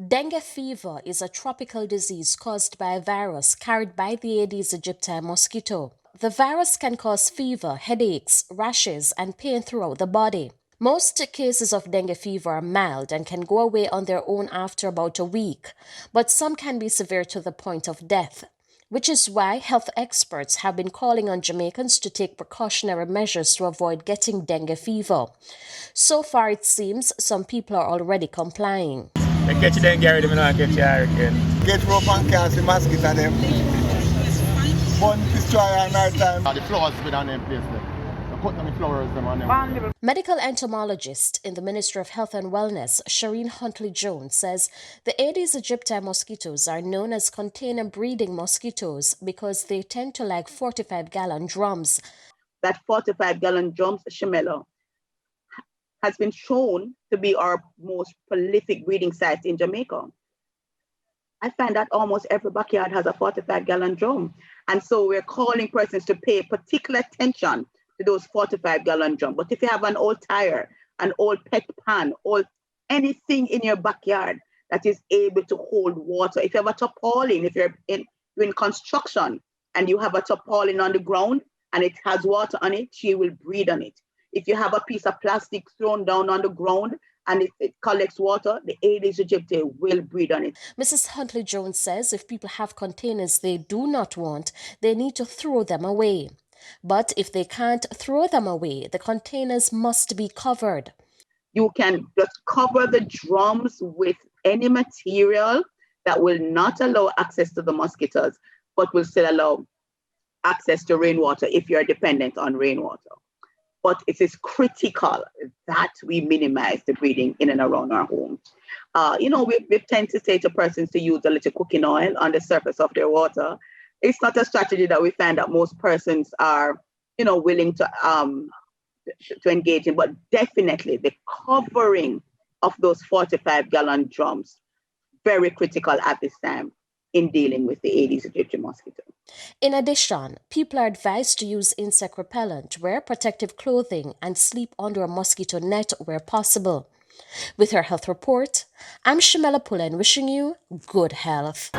Dengue fever is a tropical disease caused by a virus carried by the Aedes aegypti mosquito. The virus can cause fever, headaches, rashes, and pain throughout the body. Most cases of dengue fever are mild and can go away on their own after about a week, but some can be severe to the point of death, which is why health experts have been calling on Jamaicans to take precautionary measures to avoid getting dengue fever. So far, it seems some people are already complying. I catch dengue already, I don't catch hurricane. Get rope and catch the mosquito them. Burn destroy at night time. The flowers been on them place there. I cut down the flowers them on them. Medical entomologist in the Ministry of Health and Wellness, Shireen Huntley-Jones, says the Aedes aegypti mosquitoes are known as container breeding mosquitoes because they tend to like 45-gallon drums. That 45-gallon drums, Shemelo, has been shown to be our most prolific breeding site in Jamaica. I find that almost every backyard has a 45-gallon drum. And so we're calling persons to pay particular attention to those 45-gallon drums. But if you have an old tire, an old pet pan, or anything in your backyard that is able to hold water, if you have a tarpaulin, if you're in construction and you have a tarpaulin on the ground and it has water on it, she will breed on it. If you have a piece of plastic thrown down on the ground and it collects water, the Aedes aegypti will breed on it. Mrs. Huntley-Jones says if people have containers they do not want, they need to throw them away. But if they can't throw them away, the containers must be covered. You can just cover the drums with any material that will not allow access to the mosquitoes, but will still allow access to rainwater if you're dependent on rainwater. But it is critical that we minimize the breeding in and around our homes. We tend to say to persons to use a little cooking oil on the surface of their water. It's not a strategy that we find that most persons are, willing to engage in, but definitely the covering of those 45-gallon drums, very critical at this time in dealing with the Aedes aegypti mosquito. In addition, people are advised to use insect repellent, wear protective clothing, and sleep under a mosquito net where possible. With her health report, I'm Shamela Pullen wishing you good health.